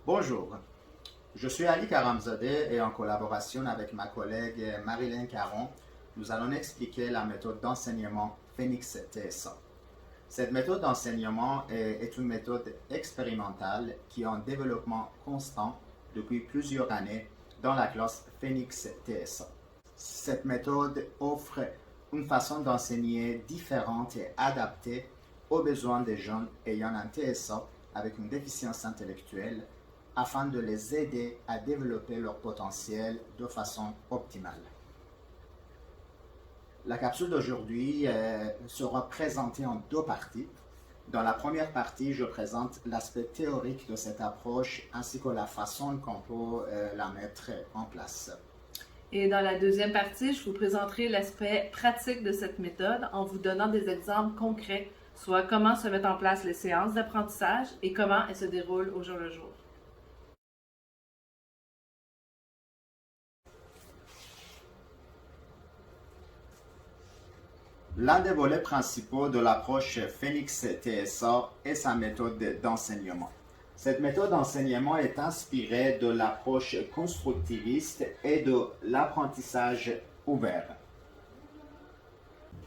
Bonjour, je suis Ali Karamzadeh et en collaboration avec ma collègue Marilyn Caron, nous allons expliquer la méthode d'enseignement Phoenix TSA. Cette méthode d'enseignement est une méthode expérimentale qui est en développement constant depuis plusieurs années dans la classe Phoenix TSA. Cette méthode offre une façon d'enseigner différente et adaptée aux besoins des jeunes ayant un TSA avec une déficience intellectuelle afin de les aider à développer leur potentiel de façon optimale. La capsule d'aujourd'hui sera présentée en deux parties. Dans la première partie, je présente l'aspect théorique de cette approche ainsi que la façon qu'on peut la mettre en place. Et dans la deuxième partie, je vous présenterai l'aspect pratique de cette méthode en vous donnant des exemples concrets, soit comment se mettent en place les séances d'apprentissage et comment elles se déroulent au jour le jour. L'un des volets principaux de l'approche Phoenix TSA est sa méthode d'enseignement. Cette méthode d'enseignement est inspirée de l'approche constructiviste et de l'apprentissage ouvert.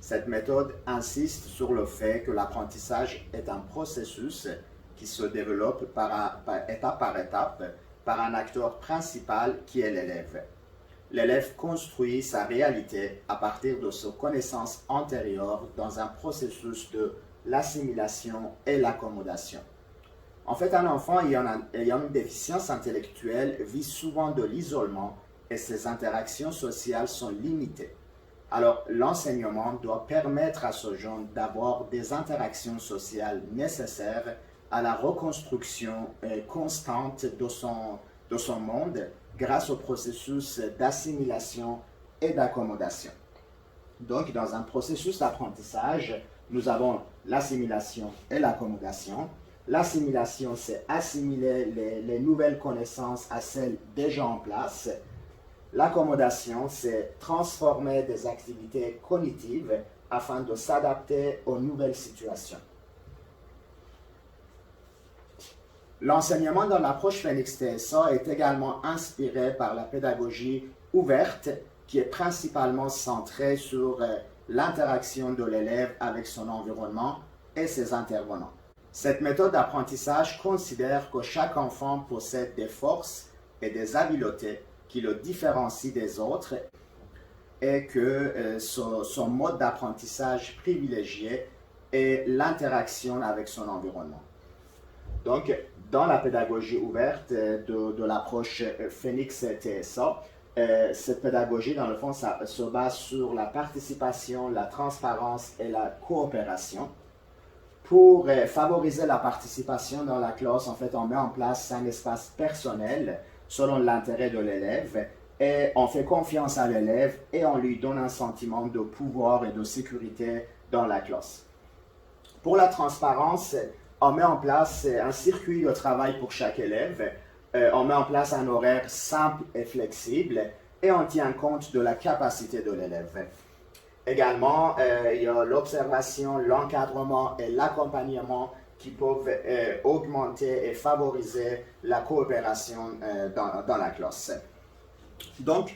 Cette méthode insiste sur le fait que l'apprentissage est un processus qui se développe étape par étape par un acteur principal qui est l'élève. L'élève construit sa réalité à partir de ses connaissances antérieures dans un processus de l'assimilation et l'accommodation. En fait, un enfant ayant une déficience intellectuelle vit souvent de l'isolement et ses interactions sociales sont limitées. Alors, l'enseignement doit permettre à ce jeune d'avoir des interactions sociales nécessaires à la reconstruction constante de son monde grâce au processus d'assimilation et d'accommodation. Donc, dans un processus d'apprentissage, nous avons l'assimilation et l'accommodation. L'assimilation, c'est assimiler les nouvelles connaissances à celles déjà en place. L'accommodation, c'est transformer des activités cognitives afin de s'adapter aux nouvelles situations. L'enseignement dans l'approche Phoenix TSA est également inspiré par la pédagogie ouverte qui est principalement centrée sur l'interaction de l'élève avec son environnement et ses intervenants. Cette méthode d'apprentissage considère que chaque enfant possède des forces et des habiletés qui le différencient des autres et que son mode d'apprentissage privilégié est l'interaction avec son environnement. Donc, dans la pédagogie ouverte de l'approche Phoenix TSA, cette pédagogie, dans le fond, ça se base sur la participation, la transparence et la coopération. Pour favoriser la participation dans la classe, en fait, on met en place un espace personnel selon l'intérêt de l'élève et on fait confiance à l'élève et on lui donne un sentiment de pouvoir et de sécurité dans la classe. Pour la transparence, on met en place un circuit de travail pour chaque élève, on met en place un horaire simple et flexible et on tient compte de la capacité de l'élève. Également, il y a l'observation, l'encadrement et l'accompagnement qui peuvent augmenter et favoriser la coopération dans la classe. Donc,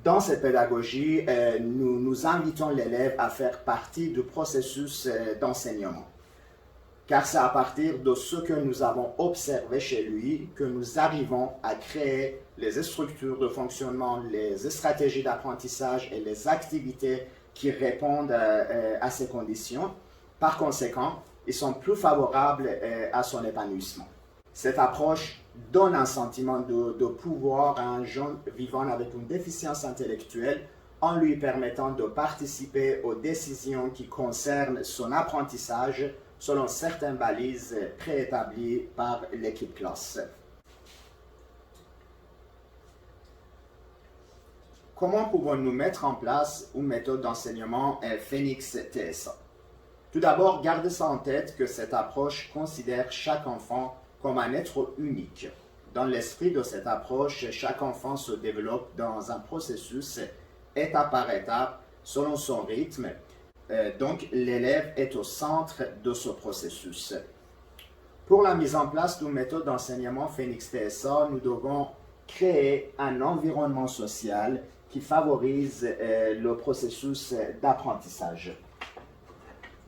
dans cette pédagogie, nous invitons l'élève à faire partie du processus d'enseignement. Car c'est à partir de ce que nous avons observé chez lui que nous arrivons à créer les structures de fonctionnement, les stratégies d'apprentissage et les activités qui répondent à ces conditions. Par conséquent, ils sont plus favorables à son épanouissement. Cette approche donne un sentiment de pouvoir à un jeune vivant avec une déficience intellectuelle en lui permettant de participer aux décisions qui concernent son apprentissage selon certaines balises préétablies par l'équipe classe. Comment pouvons-nous mettre en place une méthode d'enseignement Phoenix TSA? Tout d'abord, gardez ça en tête que cette approche considère chaque enfant comme un être unique. Dans l'esprit de cette approche, chaque enfant se développe dans un processus étape par étape selon son rythme. Donc, l'élève est au centre de ce processus. Pour la mise en place d'une méthode d'enseignement Phoenix TSA, nous devons créer un environnement social qui favorise le processus d'apprentissage.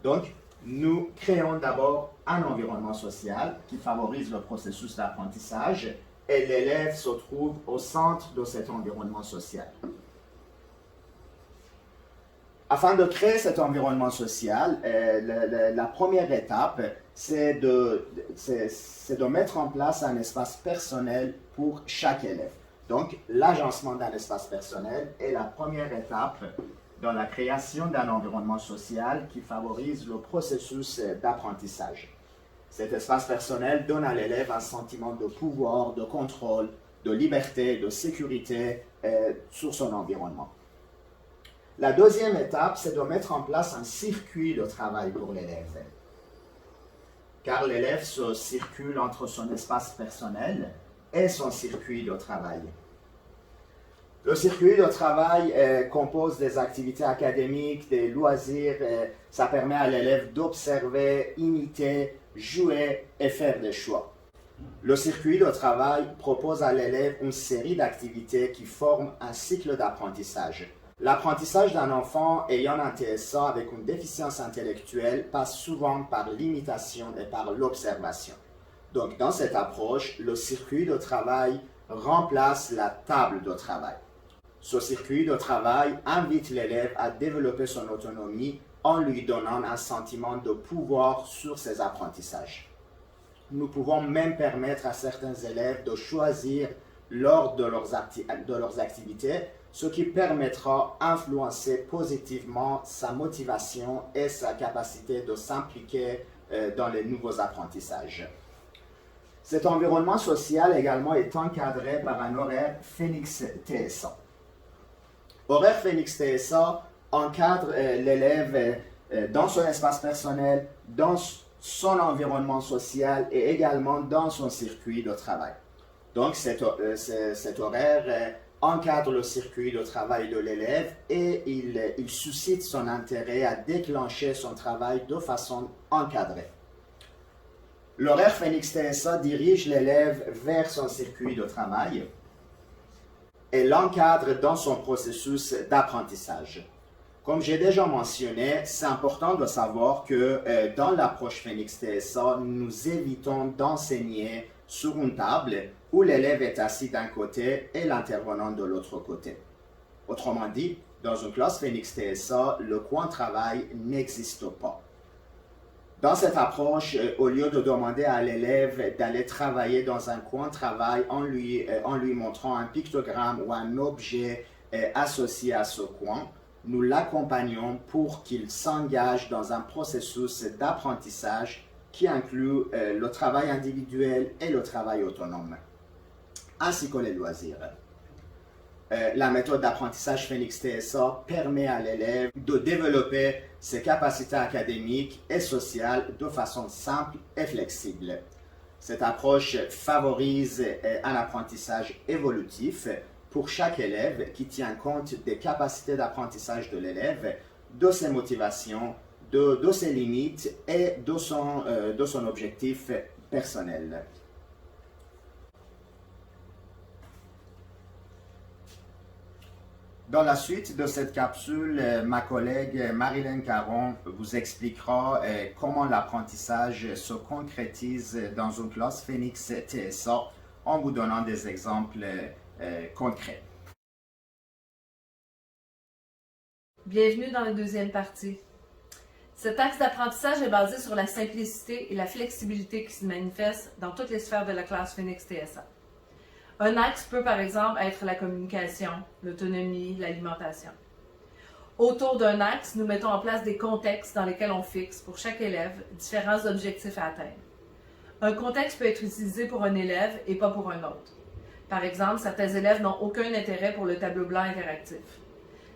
Donc, nous créons d'abord un environnement social qui favorise le processus d'apprentissage et l'élève se trouve au centre de cet environnement social. Afin de créer cet environnement social, la première étape, c'est de mettre en place un espace personnel pour chaque élève. Donc, l'agencement d'un espace personnel est la première étape dans la création d'un environnement social qui favorise le processus d'apprentissage. Cet espace personnel donne à l'élève un sentiment de pouvoir, de contrôle, de liberté, de sécurité sur son environnement. La deuxième étape, c'est de mettre en place un circuit de travail pour l'élève. Car l'élève se circule entre son espace personnel et son circuit de travail. Le circuit de travail compose des activités académiques, des loisirs. Ça permet à l'élève d'observer, imiter, jouer et faire des choix. Le circuit de travail propose à l'élève une série d'activités qui forment un cycle d'apprentissage. L'apprentissage d'un enfant ayant un TSA avec une déficience intellectuelle passe souvent par l'imitation et par l'observation. Donc, dans cette approche, le circuit de travail remplace la table de travail. Ce circuit de travail invite l'élève à développer son autonomie en lui donnant un sentiment de pouvoir sur ses apprentissages. Nous pouvons même permettre à certains élèves de choisir l'ordre de leurs activités, ce qui permettra d'influencer positivement sa motivation et sa capacité de s'impliquer dans les nouveaux apprentissages. Cet environnement social également est encadré par un horaire Phoenix TSA. Horaire Phoenix TSA encadre l'élève dans son espace personnel, dans son environnement social et également dans son circuit de travail. Donc cet horaire encadre le circuit de travail de l'élève et il suscite son intérêt à déclencher son travail de façon encadrée. L'horaire Phoenix TSA dirige l'élève vers son circuit de travail et l'encadre dans son processus d'apprentissage. Comme j'ai déjà mentionné, c'est important de savoir que dans l'approche Phoenix TSA, nous évitons d'enseigner sur une table où l'élève est assis d'un côté et l'intervenant de l'autre côté. Autrement dit, dans une classe Phoenix TSA, le coin travail n'existe pas. Dans cette approche, au lieu de demander à l'élève d'aller travailler dans un coin travail en lui montrant un pictogramme ou un objet associé à ce coin, nous l'accompagnons pour qu'il s'engage dans un processus d'apprentissage qui inclut le travail individuel et le travail autonome, ainsi que les loisirs. La méthode d'apprentissage Phoenix TSA permet à l'élève de développer ses capacités académiques et sociales de façon simple et flexible. Cette approche favorise un apprentissage évolutif pour chaque élève qui tient compte des capacités d'apprentissage de l'élève, de ses motivations, de ses limites et de son objectif personnel. Dans la suite de cette capsule, ma collègue Marilyn Caron vous expliquera comment l'apprentissage se concrétise dans une classe Phoenix TSA en vous donnant des exemples concrets. Bienvenue dans la deuxième partie. Cet axe d'apprentissage est basé sur la simplicité et la flexibilité qui se manifestent dans toutes les sphères de la classe Phoenix TSA. Un axe peut par exemple être la communication, l'autonomie, l'alimentation. Autour d'un axe, nous mettons en place des contextes dans lesquels on fixe pour chaque élève différents objectifs à atteindre. Un contexte peut être utilisé pour un élève et pas pour un autre. Par exemple, certains élèves n'ont aucun intérêt pour le tableau blanc interactif.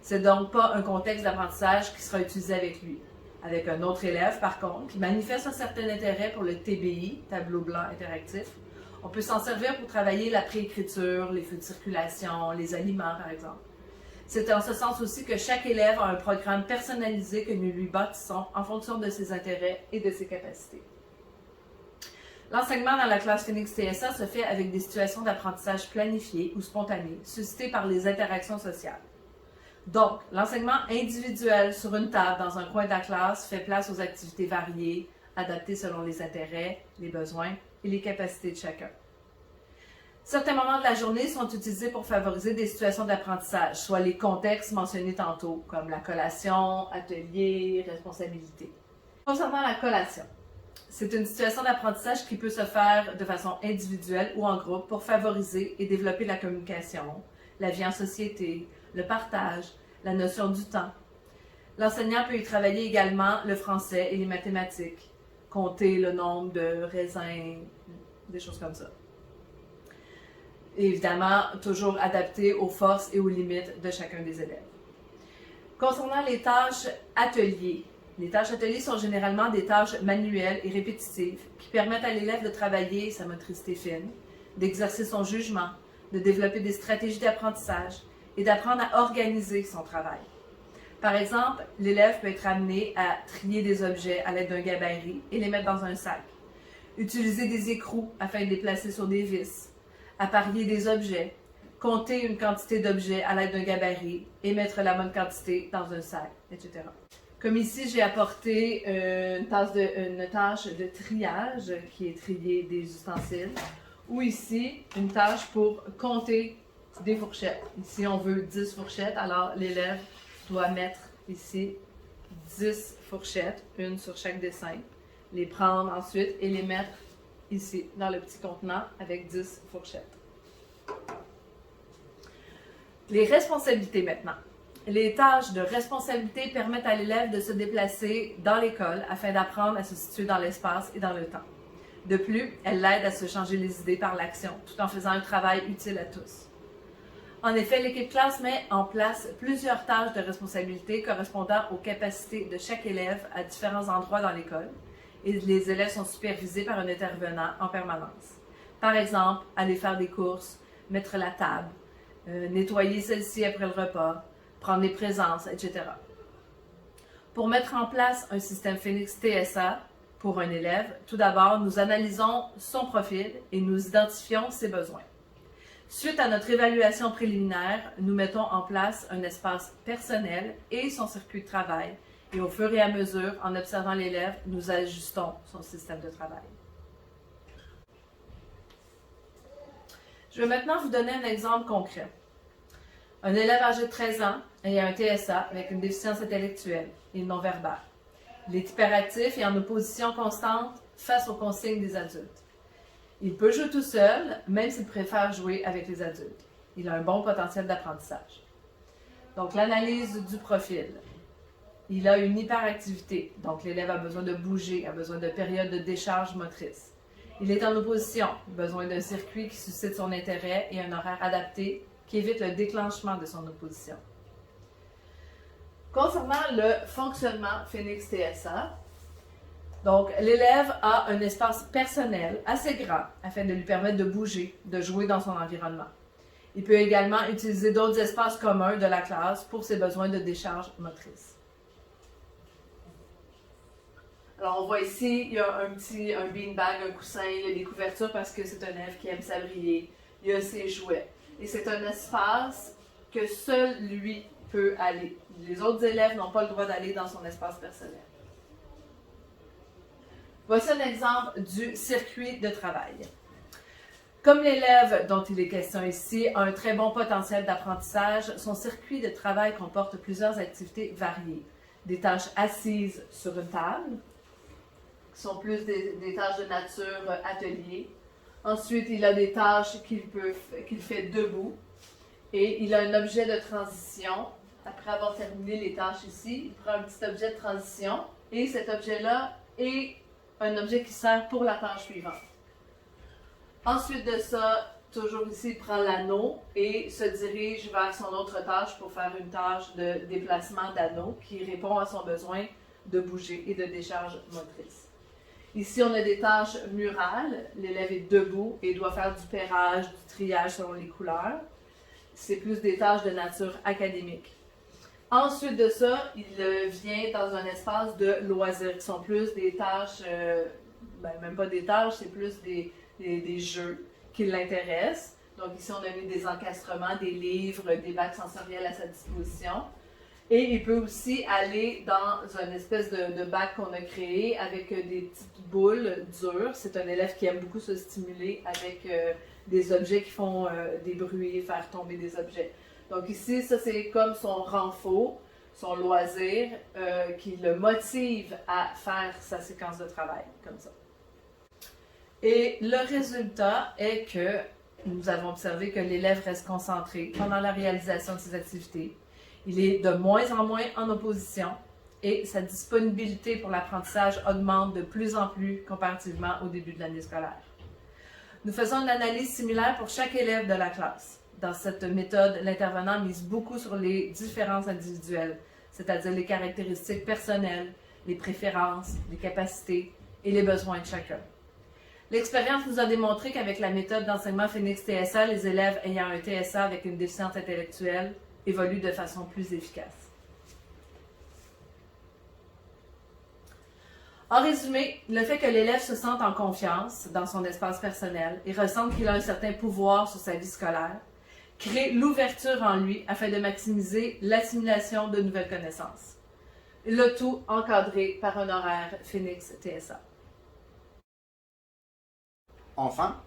C'est donc pas un contexte d'apprentissage qui sera utilisé avec lui. Avec un autre élève, par contre, qui manifeste un certain intérêt pour le TBI, tableau blanc interactif, on peut s'en servir pour travailler la préécriture, les feux de circulation, les aliments, par exemple. C'est en ce sens aussi que chaque élève a un programme personnalisé que nous lui bâtissons en fonction de ses intérêts et de ses capacités. L'enseignement dans la classe Phoenix TSA se fait avec des situations d'apprentissage planifiées ou spontanées, suscitées par les interactions sociales. Donc, l'enseignement individuel sur une table dans un coin de la classe fait place aux activités variées, adaptées selon les intérêts, les besoins et les capacités de chacun. Certains moments de la journée sont utilisés pour favoriser des situations d'apprentissage, soit les contextes mentionnés tantôt, comme la collation, atelier, responsabilité. Concernant la collation, c'est une situation d'apprentissage qui peut se faire de façon individuelle ou en groupe pour favoriser et développer la communication, la vie en société, le partage, la notion du temps. L'enseignant peut y travailler également le français et les mathématiques, compter le nombre de raisins, des choses comme ça. Et évidemment, toujours adapté aux forces et aux limites de chacun des élèves. Concernant les tâches ateliers, les tâches ateliers sont généralement des tâches manuelles et répétitives qui permettent à l'élève de travailler sa motricité fine, d'exercer son jugement, de développer des stratégies d'apprentissage et d'apprendre à organiser son travail. Par exemple, l'élève peut être amené à trier des objets à l'aide d'un gabarit et les mettre dans un sac, utiliser des écrous afin de les placer sur des vis, apparier des objets, compter une quantité d'objets à l'aide d'un gabarit et mettre la bonne quantité dans un sac, etc. Comme ici, j'ai apporté une tâche de triage qui est trier des ustensiles, ou ici, une tâche pour compter des fourchettes. Ici, on veut 10 fourchettes, alors l'élève doit mettre ici 10 fourchettes, une sur chaque dessin, les prendre ensuite et les mettre ici, dans le petit contenant avec 10 fourchettes. Les responsabilités maintenant. Les tâches de responsabilité permettent à l'élève de se déplacer dans l'école afin d'apprendre à se situer dans l'espace et dans le temps. De plus, elles l'aident à se changer les idées par l'action, tout en faisant un travail utile à tous. En effet, l'équipe classe met en place plusieurs tâches de responsabilité correspondant aux capacités de chaque élève à différents endroits dans l'école, et les élèves sont supervisés par un intervenant en permanence. Par exemple, aller faire des courses, mettre la table, nettoyer celle-ci après le repas, prendre les présences, etc. Pour mettre en place un système Phoenix TSA pour un élève, tout d'abord, nous analysons son profil et nous identifions ses besoins. Suite à notre évaluation préliminaire, nous mettons en place un espace personnel et son circuit de travail. Et au fur et à mesure, en observant l'élève, nous ajustons son système de travail. Je vais maintenant vous donner un exemple concret. Un élève âgé de 13 ans ayant un TSA avec une déficience intellectuelle et non-verbale. Il est hyperactif et en opposition constante face aux consignes des adultes. Il peut jouer tout seul, même s'il préfère jouer avec les adultes. Il a un bon potentiel d'apprentissage. Donc, l'analyse du profil. Il a une hyperactivité, donc l'élève a besoin de bouger, a besoin de périodes de décharge motrice. Il est en opposition, besoin d'un circuit qui suscite son intérêt et un horaire adapté qui évite le déclenchement de son opposition. Concernant le fonctionnement Phoenix TSA, donc l'élève a un espace personnel assez grand afin de lui permettre de bouger, de jouer dans son environnement. Il peut également utiliser d'autres espaces communs de la classe pour ses besoins de décharge motrice. Alors, on voit ici, il y a un beanbag, un coussin, il y a des couvertures parce que c'est un élève qui aime s'abriller. Il y a ses jouets. Et c'est un espace que seul lui peut aller. Les autres élèves n'ont pas le droit d'aller dans son espace personnel. Voici un exemple du circuit de travail. Comme l'élève dont il est question ici a un très bon potentiel d'apprentissage, son circuit de travail comporte plusieurs activités variées. Des tâches assises sur une table, qui sont plus des tâches de nature atelier. Ensuite, il a des tâches qu'il fait debout. Et il a un objet de transition. Après avoir terminé les tâches ici, il prend un petit objet de transition. Et cet objet-là est un objet qui sert pour la tâche suivante. Ensuite de ça, toujours ici, il prend l'anneau et se dirige vers son autre tâche pour faire une tâche de déplacement d'anneau qui répond à son besoin de bouger et de décharge motrice. Ici, on a des tâches murales. L'élève est debout et doit faire du pairage, du triage selon les couleurs. C'est plus des tâches de nature académique. Ensuite de ça, il vient dans un espace de loisirs qui sont plus des tâches même pas des tâches, c'est plus des jeux qui l'intéressent. Donc ici, on a mis des encastrements, des livres, des bacs sensoriels à sa disposition. Et il peut aussi aller dans une espèce de bac qu'on a créé avec des petites boules dures. C'est un élève qui aime beaucoup se stimuler avec des objets qui font des bruits, faire tomber des objets. Donc ici, ça c'est comme son renfort, son loisir, qui le motive à faire sa séquence de travail, comme ça. Et le résultat est que nous avons observé que l'élève reste concentré pendant la réalisation de ses activités. Il est de moins en moins en opposition et sa disponibilité pour l'apprentissage augmente de plus en plus comparativement au début de l'année scolaire. Nous faisons une analyse similaire pour chaque élève de la classe. Dans cette méthode, l'intervenant mise beaucoup sur les différences individuelles, c'est-à-dire les caractéristiques personnelles, les préférences, les capacités et les besoins de chacun. L'expérience nous a démontré qu'avec la méthode d'enseignement Phoenix TSA, les élèves ayant un TSA avec une déficience intellectuelle évoluent de façon plus efficace. En résumé, le fait que l'élève se sente en confiance dans son espace personnel et ressente qu'il a un certain pouvoir sur sa vie scolaire crée l'ouverture en lui afin de maximiser l'assimilation de nouvelles connaissances. Le tout encadré par un horaire Phoenix TSA. Enfin,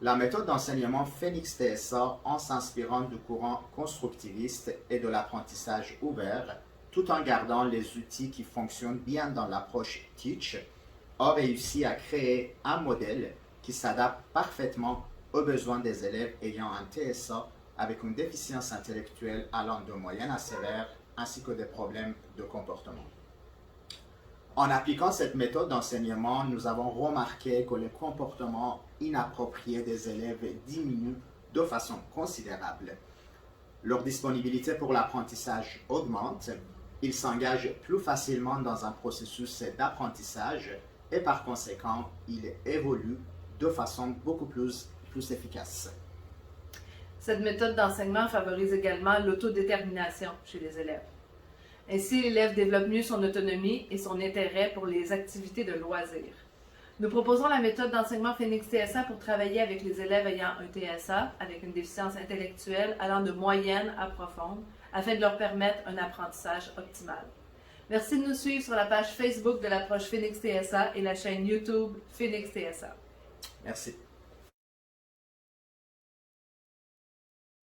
la méthode d'enseignement Phoenix TSA, en s'inspirant du courant constructiviste et de l'apprentissage ouvert, tout en gardant les outils qui fonctionnent bien dans l'approche Teach, a réussi à créer un modèle qui s'adapte parfaitement aux besoins des élèves ayant un TSA avec une déficience intellectuelle allant de moyenne à sévère, ainsi que des problèmes de comportement. En appliquant cette méthode d'enseignement, nous avons remarqué que les comportements inappropriés des élèves diminuent de façon considérable. Leur disponibilité pour l'apprentissage augmente, ils s'engagent plus facilement dans un processus d'apprentissage et par conséquent, ils évoluent de façon beaucoup plus efficace. Cette méthode d'enseignement favorise également l'autodétermination chez les élèves. Ainsi, l'élève développe mieux son autonomie et son intérêt pour les activités de loisirs. Nous proposons la méthode d'enseignement Phoenix TSA pour travailler avec les élèves ayant un TSA avec une déficience intellectuelle allant de moyenne à profonde afin de leur permettre un apprentissage optimal. Merci de nous suivre sur la page Facebook de l'approche Phoenix TSA et la chaîne YouTube Phoenix TSA. Merci.